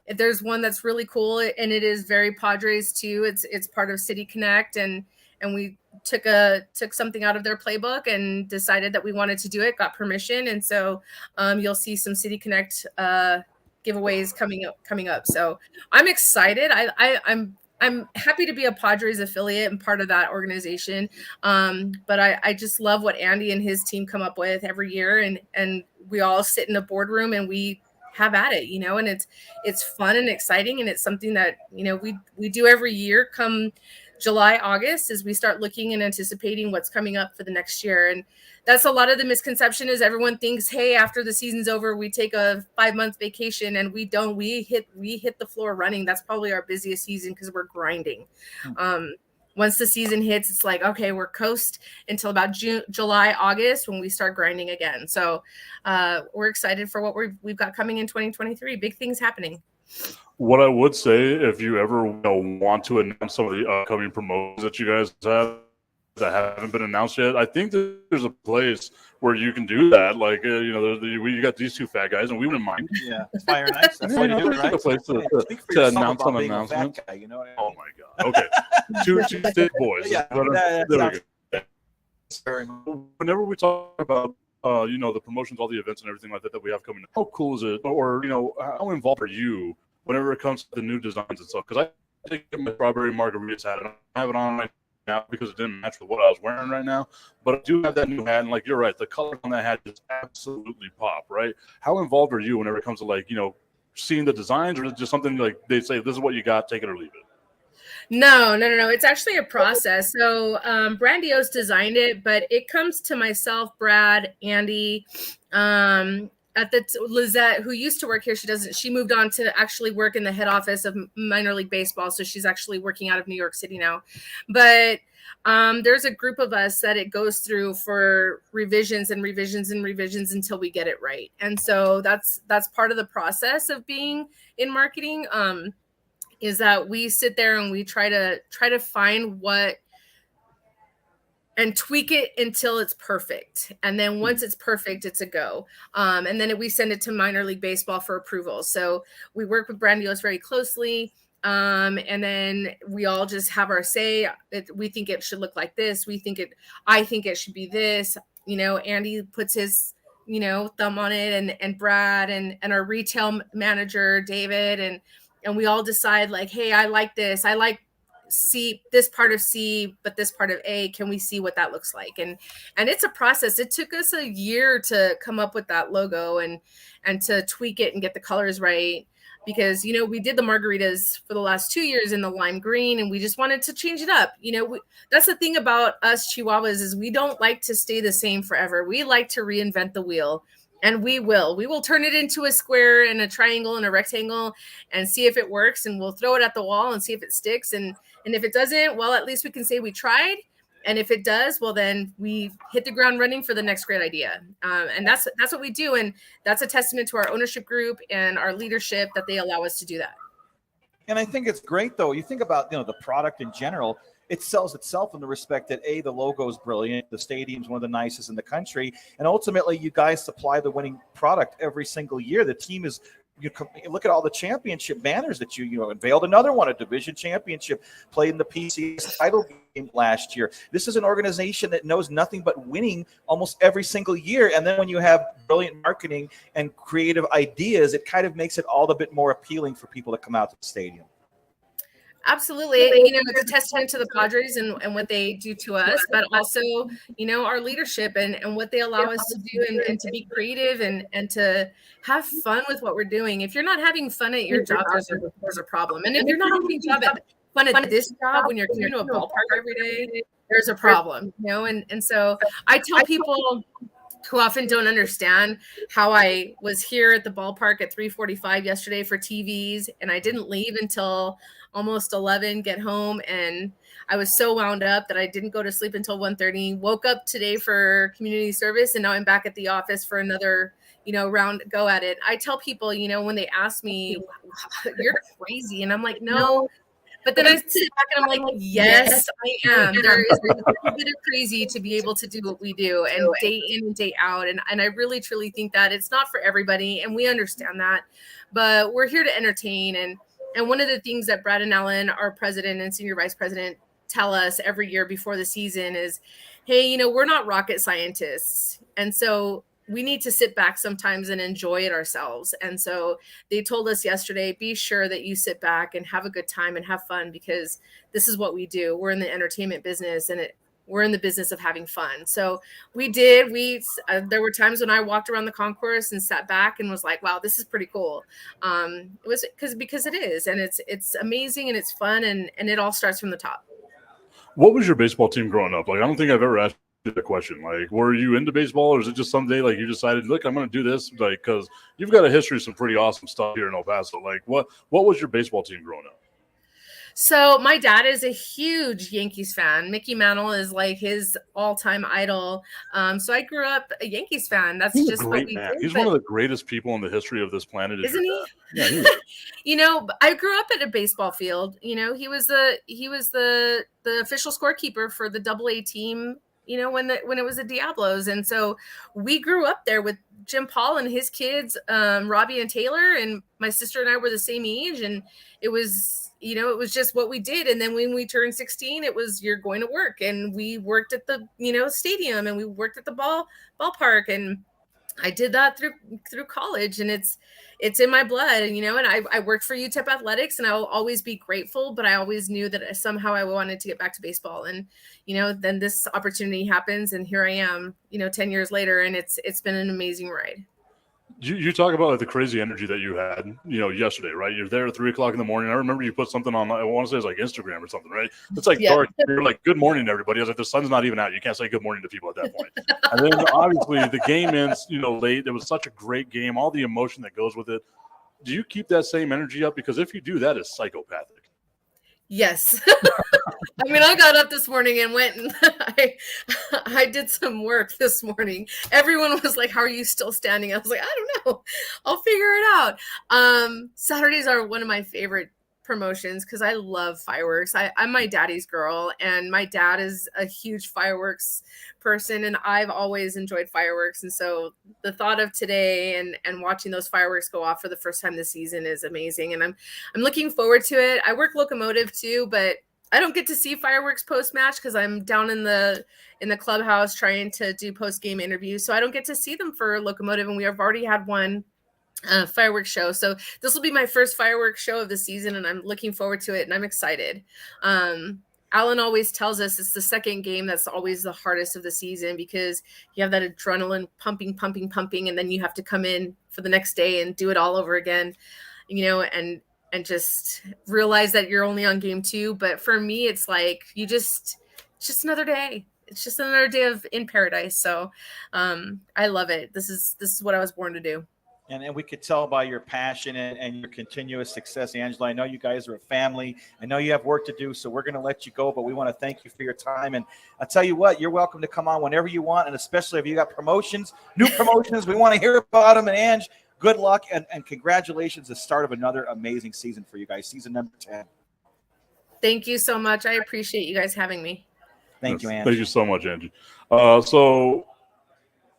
there's one that's really cool, and it is very Padres too. It's part of City Connect, and we took something out of their playbook and decided that we wanted to do it, got permission, and so you'll see some City Connect giveaways coming up. So I'm excited. I'm happy to be a Padres affiliate and part of that organization. But I just love what Andy and his team come up with every year, and we all sit in a boardroom and we have at it, and it's fun and exciting, and it's something that we do every year come July, August, as we start looking and anticipating what's coming up for the next year. And that's a lot of the misconception is everyone thinks, hey, after the season's over, we take a 5-month vacation, and we don't. We hit the floor running. That's probably our busiest season because we're grinding. Once the season hits, it's like, okay, we're coast until about July, August when we start grinding again. So we're excited for what we've got coming in 2023. Big things happening. What I would say, if you ever want to announce some of the upcoming promotions that you guys have that haven't been announced yet, I think that there's a place where you can do that. Like, you got these two fat guys, and we wouldn't mind. Yeah, Fire Nights. That's what you do, right? A place to announce some announcements. Oh my God. Okay, two thick boys. Yeah, there we go. Whenever we talk about the promotions, all the events and everything like that we have coming, how cool is it, or how involved are you whenever it comes to the new designs and stuff? Because I take my strawberry margaritas hat, and I have it on right now because it didn't match with what I was wearing right now. But I do have that new hat, and like you're right, the color on that hat just absolutely pop, right? How involved are you whenever it comes to seeing the designs, or is it just something like they say, this is what you got, take it or leave it? No. It's actually a process. So Brandios designed it, but it comes to myself, Brad, Andy, Lizette, who used to work here. She moved on to actually work in the head office of minor league baseball. So she's actually working out of New York City now. But there's a group of us that it goes through for revisions and revisions and revisions until we get it right. And so that's part of the process of being in marketing, is that we sit there and we try to find what and tweak it until it's perfect. And then once it's perfect, it's a go. And then we send it to minor league baseball for approval. So we work with Brandios very closely. And then we all just have our say. We think it should look like this. I think it should be this. Andy puts his, thumb on it, and Brad and our retail manager, David, and we all decide like, hey, I like this. I like C, this part of C, but this part of A, can we see what that looks like? And it's a process. It took us a year to come up with that logo and to tweak it and get the colors right, because we did the margaritas for the last 2 years in the lime green, and we just wanted to change it up. That's the thing about us Chihuahuas, is we don't like to stay the same forever. We like to reinvent the wheel. And we will turn it into a square and a triangle and a rectangle and see if it works. And we'll throw it at the wall and see if it sticks. And if it doesn't, well, at least we can say we tried. And if it does, well, then we hit the ground running for the next great idea. And that's what we do. And that's a testament to our ownership group and our leadership that they allow us to do that. And I think it's great, though. You think about, the product in general. It sells itself in the respect that, A, the logo is brilliant, the stadium's one of the nicest in the country, and ultimately you guys supply the winning product every single year. The team is, you look at all the championship banners that you unveiled. Another one, a division championship, played in the PCS title game last year. This is an organization that knows nothing but winning almost every single year. And then when you have brilliant marketing and creative ideas, it kind of makes it all a bit more appealing for people to come out to the stadium. Absolutely. It's a testament to the Padres and what they do to us, but also, our leadership and what they allow us to do and to be creative and to have fun with what we're doing. If you're not having fun at your job, there's a problem. And if you're not having fun at this job when you're coming to a ballpark every day, there's a problem, And so I tell people who often don't understand how I was here at the ballpark at 3:45 yesterday for TVs, and I didn't leave until almost 11, get home, and I was so wound up that I didn't go to sleep until 1:30. Woke up today for community service, and now I'm back at the office for another round go at it. I tell people, when they ask me, you're crazy, and I'm like, no, But then I sit back and I'm like, yes, I am. There is a little bit of crazy to be able to do what we do and day in and day out. And I really, truly think that it's not for everybody. And we understand that. But we're here to entertain. And one of the things that Brad and Alan, our president and senior vice president, tell us every year before the season is, hey, we're not rocket scientists. And so we need to sit back sometimes and enjoy it ourselves. And so they told us yesterday, be sure that you sit back and have a good time and have fun, because this is what we do. We're in the entertainment business, and we're in the business of having fun. So we did. There were times when I walked around the concourse and sat back and was like, wow, this is pretty cool. It was because it is, and it's amazing and it's fun, and it all starts from the top. What was your baseball team growing up? Like, I don't think I've ever asked the question. Like, were you into baseball, or is it just someday like you decided, look, I'm going to do this? Like, because you've got a history of some pretty awesome stuff here in El Paso. Like, what was your baseball team growing up? So my dad is a huge Yankees fan. Mickey Mantle is like his all-time idol. So I grew up a Yankees fan. That's He's just a great what we man. did. He's one of the greatest people in the history of this planet. Isn't he? Yeah, he is. I grew up at a baseball field. He was the official scorekeeper for the AA team. When it was the Diablos. And so we grew up there with Jim Paul and his kids, Robbie and Taylor, and my sister and I were the same age. And it was, it was just what we did. And then when we turned 16, it was, you're going to work. And we worked at the, stadium, and we worked at the ballpark. And I did that through college, and it's in my blood, and I worked for UTEP athletics, and I will always be grateful, but I always knew that somehow I wanted to get back to baseball. And, then this opportunity happens, and here I am, 10 years later, and it's been an amazing ride. You talk about like the crazy energy that you had, yesterday, right? You're there at 3:00 in the morning. I remember you put something on, I want to say it's like Instagram or something, right? It's like dark. You're like, good morning, everybody. I was like, the sun's not even out. You can't say good morning to people at that point. And then obviously the game ends, late. It was such a great game. All the emotion that goes with it. Do you keep that same energy up? Because if you do, that is psychopathic. Yes. I got up this morning and went and I did some work this morning. Everyone was like, how are you still standing? I was like, I don't know. I'll figure it out. Saturdays are one of my favorite promotions because I love fireworks. I'm my daddy's girl, and my dad is a huge fireworks person, and I've always enjoyed fireworks. And so the thought of today and watching those fireworks go off for the first time this season is amazing. And I'm looking forward to it. I work locomotive too, but I don't get to see fireworks post-match because I'm down in the clubhouse trying to do post-game interviews. So I don't get to see them for locomotive, and we have already had one fireworks show. So this will be my first fireworks show of the season, and I'm looking forward to it, and I'm excited. Alan always tells us it's the second game that's always the hardest of the season because you have that adrenaline pumping, and then you have to come in for the next day and do it all over again, and just realize that you're only on game 2. But for me, it's like it's just another day. It's just another day in paradise. So I love it. This is what I was born to do. And we could tell by your passion and your continuous success, Angela. I know you guys are a family. I know you have work to do, so we're going to let you go. But we want to thank you for your time. And I'll tell you what, you're welcome to come on whenever you want, and especially if you got promotions, new promotions. We want to hear about them. And Ange, good luck and congratulations. The start of another amazing season for you guys, season number 10. Thank you so much. I appreciate you guys having me. Thank you, Ange. Thank you so much, Angie. So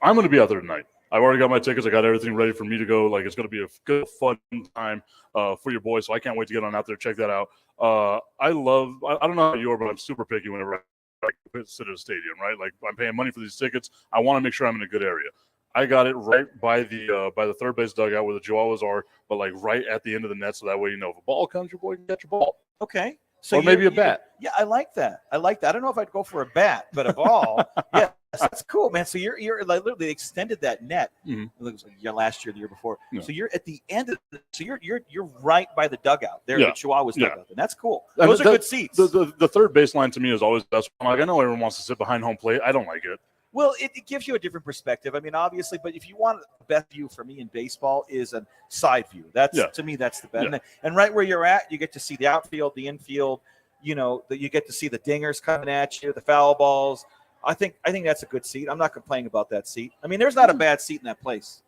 I'm going to be out there tonight. I've already got my tickets. I got everything ready for me to go. Like, it's going to be a good, fun time for your boys. So I can't wait to get on out there. Check that out. I don't know how you are, but I'm super picky whenever I sit at a stadium, right? Like, I'm paying money for these tickets. I want to make sure I'm in a good area. I got it right by the third base dugout where the Chihuahuas are, but like right at the end of the net. So that way, if a ball comes, your boy can catch a ball. Okay. So or maybe a bat. Yeah, I like that. I don't know if I'd go for a bat, but a ball. Yeah, that's cool, man. So you're like literally extended that net. Mm-hmm. It looks like last year, the year before. Yeah. So you're at the end of so you're right by the dugout there, the Chihuahuas dugout. And that's cool. Those are good seats. The third baseline to me is always the best one. Like, I know everyone wants to sit behind home plate. I don't like it. Well, it gives you a different perspective. I mean, obviously, but if you want the best view for me in baseball is a side view. To me, that's the best. Yeah. And right where you're at, you get to see the outfield, the infield. That you get to see the dingers coming at you, the foul balls. I think that's a good seat. I'm not complaining about that seat. I mean, there's not a bad seat in that place.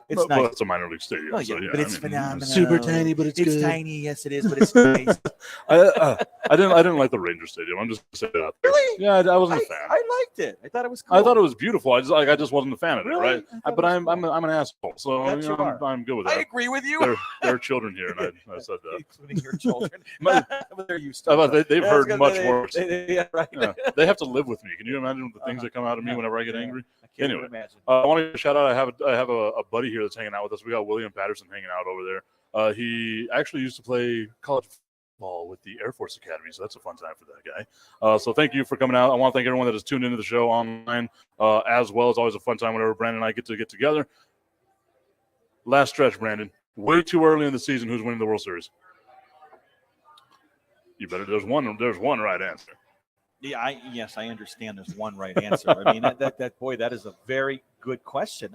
It's Well, nice. it's a minor league stadium. Oh, yeah, so, yeah, but it's I mean, phenomenal. Super tiny, but it's good. tiny, yes, it is, but it's nice. I didn't like the Ranger Stadium. I'm just gonna say that. Really? Yeah, I wasn't a fan. I liked it. I thought it was cool. I thought it was beautiful. I just wasn't a fan of it, Really? right? I thought But it was I'm cool. an asshole, so That you are. I'm good with I that. agree with you. There are children here, and I said that. Including your children. My- But they're used I to thought it. they've Yeah, heard it's much gonna- worse. Yeah, right. Yeah, they have to live with me. Can you imagine the things that come out of me Yeah. whenever I get Yeah. angry? I can't Anyway, even imagine. I want to shout out. I have a buddy here that's hanging out with us. We got William Patterson hanging out over there. He actually used to play college football with the Air Force Academy, so that's a fun time for that guy. So thank you for coming out. I want to thank everyone that has tuned into the show online as well. It's always a fun time whenever Brandon and I get together. Last stretch, Brandon. Way too early in the season. Who's winning the World Series? You better. There's one right answer. Yeah, yes, I understand. There's one right answer. I mean, that is a very good question.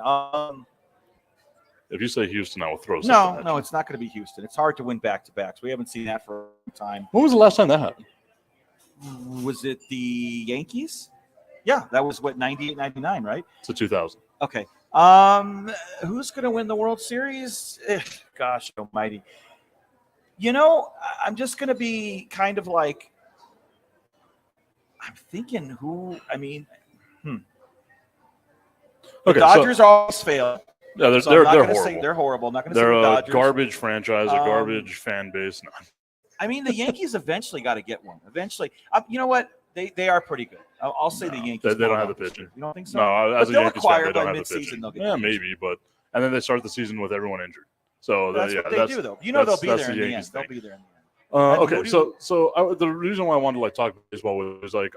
If you say Houston, I will throw something. No, it's not going to be Houston. It's hard to win back-to-backs. We haven't seen that for a long time. When was the last time that happened? Was it the Yankees? Yeah, that was 98, 99, right? It's a 2000. Okay. Who's going to win the World Series? Gosh almighty. I'm just going to be kind of like, I'm thinking who, the Okay, Dodgers always fail. Yeah, they're So I'm not they're gonna horrible. say they're horrible. I'm not going to say They're the a Dodgers. garbage franchise, a garbage fan base. No. I mean, the Yankees eventually got to get one. Eventually, you know what? They are pretty good. I'll say the Yankees. They don't pull have it the off this pitching. year. You don't think so? No, as But a they'll Yankees fan, acquire they by don't have the midseason, pitching. they'll get Yeah, the maybe, but and then they start the season with everyone injured. So That's what they do, though. They'll be there in the end. They'll be there in the end. Okay, so the reason why I wanted to talk baseball was I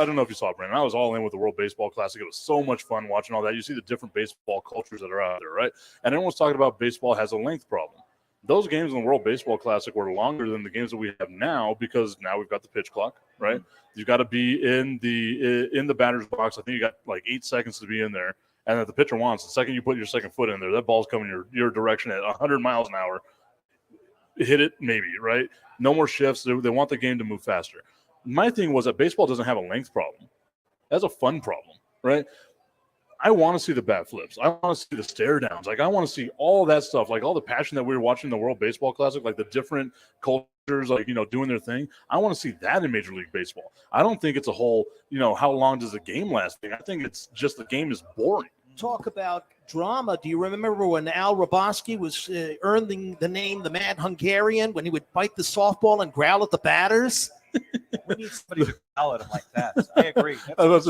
don't know if you saw it, Brandon. I was all in with the World Baseball Classic. It was so much fun watching all that. You see the different baseball cultures that are out there, right? And everyone's talking about baseball has a length problem. Those games in the World Baseball Classic were longer than the games that we have now because now we've got the pitch clock, right? Mm-hmm. You've got to be in the batter's box. I think you got like 8 seconds to be in there, and that the pitcher wants. The second you put your second foot in there, that ball's coming your direction at 100 miles an hour. Hit it, maybe, right? No more shifts. They want the game to move faster. My thing was that baseball doesn't have a length problem. That's a fun problem, right? I want to see the bat flips. I want to see the stare downs. Like, I want to see all that stuff, like all the passion that we were watching the World Baseball Classic, like the different cultures, like, doing their thing. I want to see that in Major League Baseball. I don't think it's a whole, how long does the game last thing. I think it's just the game is boring. Talk about drama. Do you remember when Al Roboski was earning the name the Mad Hungarian when he would bite the softball and growl at the batters? We need somebody to growl at him like that. I agree.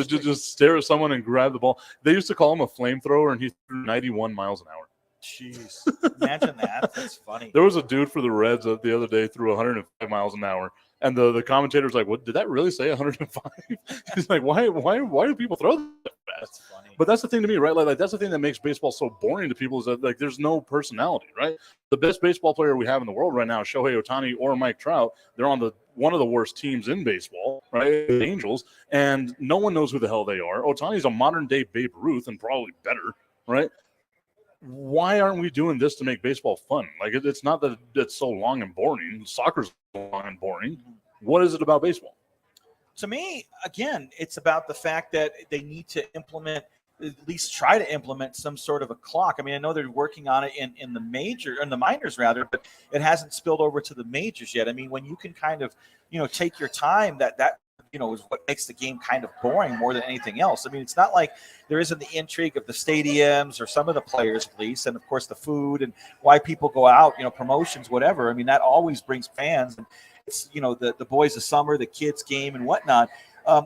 Just stare at someone and grab the ball. They used to call him a flamethrower, and he threw 91 miles an hour. Jeez, imagine that. That's funny. There was a dude for the Reds the other day threw 105 miles an hour, and the commentator's like, "What did that really say? 105?" He's like, "Why do people throw that fast?" That's funny. But that's the thing to me, right? Like that's the thing that makes baseball so boring to people is that like there's no personality, right? The best baseball player we have in the world right now is Shohei Ohtani or Mike Trout. They're on one of the worst teams in baseball, right? The Angels, and no one knows who the hell they are. Ohtani's a modern day Babe Ruth and probably better, right? Why aren't we doing this to make baseball fun? Like it's not that it's so long and boring. Soccer's long and boring. What is it about baseball? To me, again, it's about the fact that they need to implement, at least try to implement some sort of a clock. I mean, I know they're working on it in the minors rather, but it hasn't spilled over to the majors yet. I mean, when you can kind of, take your time, that is what makes the game kind of boring more than anything else. I mean, it's not like there isn't the intrigue of the stadiums or some of the players at least, and of course the food and why people go out, promotions, whatever. I mean, that always brings fans. And it's, the boys of summer, the kids game and whatnot.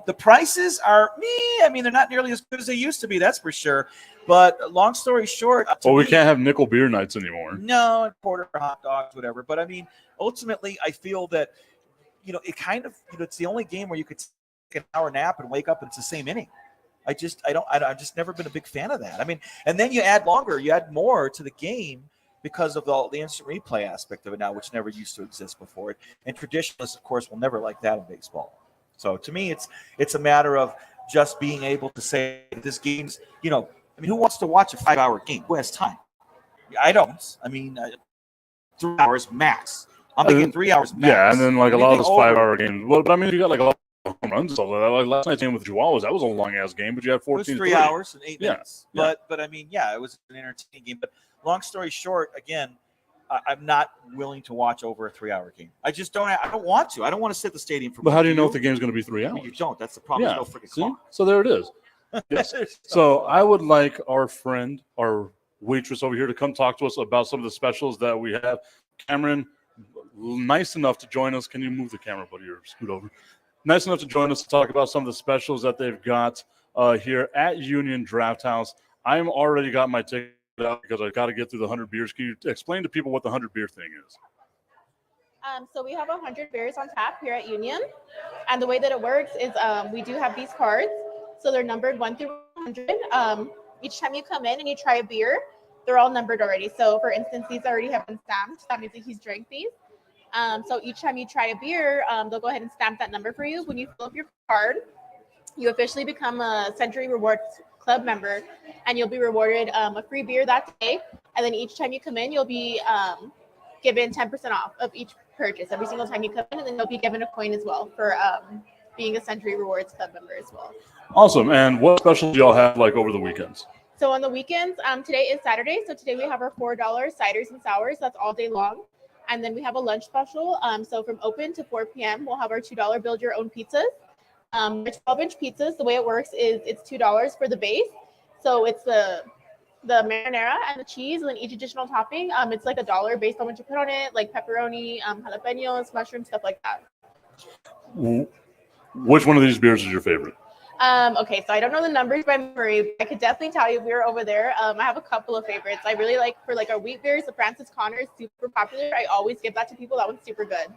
The prices are I mean, they're not nearly as good as they used to be, that's for sure. But long story short, we can't have nickel beer nights anymore. No, quarter hot dogs, whatever. But I mean, ultimately, I feel that it kind of it's the only game where you could take an hour nap and wake up and it's the same inning. I've just never been a big fan of that. I mean, and then you add more to the game because of the instant replay aspect of it now, which never used to exist before. And traditionalists, of course, will never like that in baseball. So to me, it's a matter of just being able to say this game's, who wants to watch a 5-hour game? Who has time? I don't. I mean, 3 hours max. I'm thinking 3 hours max. Yeah, and then like a lot of those 5-hour games. Well, but I mean, you got like home runs. So like last night's game with Chihuahuas, that was a long ass game, but you had 14. It was 3 hours and 8 Yeah. minutes. But I mean, yeah, it was an entertaining game. But long story short, again, I'm not willing to watch over a 3-hour game. I just don't. I don't want to. I don't want to sit at the stadium for. But how do you know if the game's going to be 3 hours? Well, you don't. That's the problem. Yeah. There's no freaking See? clock. So there it is. Yes. So I would like our friend, our waitress over here, to come talk to us about some of the specials that we have. Cameron, nice enough to join us. Can you move the camera, buddy, or scoot over? Nice enough to join us to talk about some of the specials that they've got here at Union Draft House. I'm already got my ticket out because I got to get through the 100 beers. Can you explain to people what the 100 beer thing is? So we have 100 beers on tap here at Union. And the way that it works is we do have these cards. So they're numbered 1 through 100. Each time you come in and you try a beer, they're all numbered already. So for instance, these already have been stamped. That means that he's drank these. So each time you try a beer, they'll go ahead and stamp that number for you. When you fill up your card, you officially become a Century Rewards Club member, and you'll be rewarded a free beer that day. And then each time you come in, you'll be given 10% off of each purchase every single time you come in, and then you'll be given a coin as well for being a Century Rewards Club member as well. Awesome. And what specials do y'all have like over the weekends? So on the weekends, today is Saturday. So today we have our $4 ciders and sours. That's all day long. And then we have a lunch special. So from open to 4 p.m., we'll have our $2 build your own pizzas. The 12-inch pizzas, the way it works is it's $2 for the base. So it's the marinara and the cheese, and then each additional topping, it's like $1 based on what you put on it, like pepperoni, jalapenos, mushrooms, stuff like that. Which one of these beers is your favorite? Okay, so I don't know the numbers by memory, but I could definitely tell you if we were over there. I have a couple of favorites. I really like, for like our wheat beers, the Francis Connor is super popular. I always give that to people. That one's super good.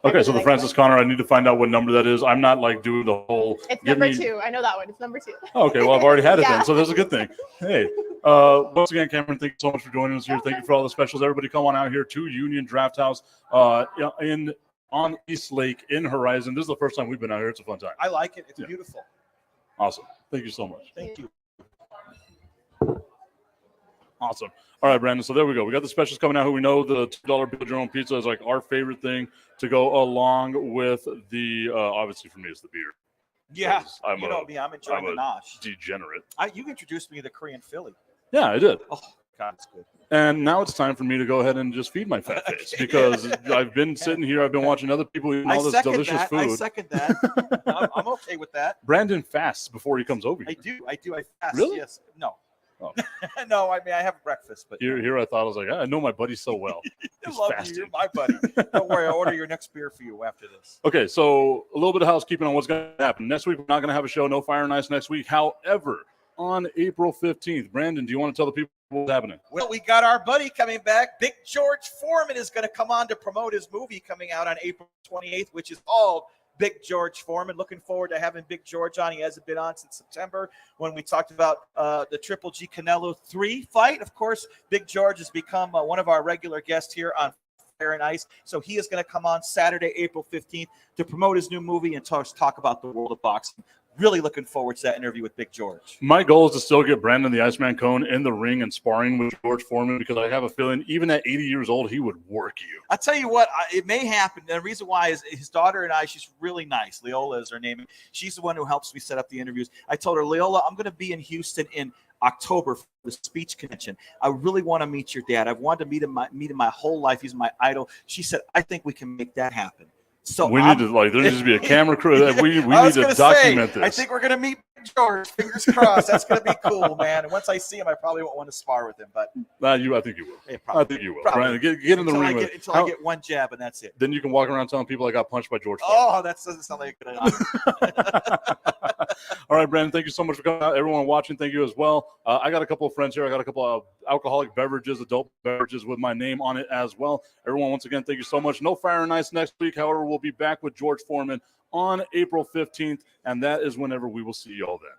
Okay, really so the like Francis Connor, I need to find out what number that is. I'm not like doing the whole. It's number 2. I know that one. It's number 2. Okay, well, I've already had it Yeah. then, so that's a good thing. Hey, once again, Cameron, thank you so much for joining us here. Thank you for all the specials. Everybody come on out here to Union Draft House on Eastlake in Horizon. This is the first time we've been out here. It's a fun time. I like it. It's beautiful. Awesome. Thank you so much. Thank you. Awesome. All right, Brandon. So there we go. We got the specials coming out. Who we know the $2 build your own pizza is like our favorite thing to go along with the. Obviously, for me, it's the beer. Yeah, I'm you know me. I'm enjoying the nosh. Degenerate. You introduced me to the Korean Philly. Yeah, I did. Oh God, it's good. And now it's time for me to go ahead and just feed my fat face because I've been sitting here. I've been watching other people eating all this delicious food. I second that. I'm okay with that. Brandon fasts before he comes over here. I do. I fast. Really? Yes. No. Oh. No, I mean, I have breakfast, but Here I thought I was like, I know my buddy so well. I He's love fasting. you. You're my buddy. Don't worry. I'll order your next beer for you after this. Okay, so a little bit of housekeeping on what's going to happen. Next week, we're not going to have a show. No Fire and Ice next week. However, on April 15th, Brandon, do you want to tell the people what's happening? Well, we got our buddy coming back. Big George Foreman is going to come on to promote his movie coming out on April 28th, which is called Big George Foreman. Looking forward to having Big George on. He hasn't been on since September when we talked about the Triple G Canelo 3 fight. Of course, Big George has become one of our regular guests here on Fire and Ice. So he is going to come on Saturday, April 15th to promote his new movie and talk about the world of boxing. Really looking forward to that interview with Big George. My goal is to still get Brandon the Iceman Cone in the ring and sparring with George Foreman because I have a feeling even at 80 years old, he would work you. I tell you what, it may happen. The reason why is his daughter and I, she's really nice. Leola is her name. She's the one who helps me set up the interviews. I told her, Leola, I'm going to be in Houston in October for the speech convention. I really want to meet your dad. I've wanted to meet him my whole life. He's my idol. She said, I think we can make that happen. So we need to there needs to be a camera crew. We need to document this. I think we're gonna meet George. Fingers crossed. That's gonna be cool, man. And once I see him, I probably won't want to spar with him. But I think you will. Yeah, I think you will. Brandon, get in the ring until I get one jab, and that's it. Then you can walk around telling people I got punched by George Foreman. Oh, that doesn't sound like a good idea. All right, Brandon, thank you so much for coming out. Everyone watching, thank you as well. I got a couple of friends here. I got a couple of alcoholic beverages, adult beverages with my name on it as well. Everyone, once again, thank you so much. No Fire and Ice next week. However, we'll be back with George Foreman on April 15th, and that is whenever we will see you all then.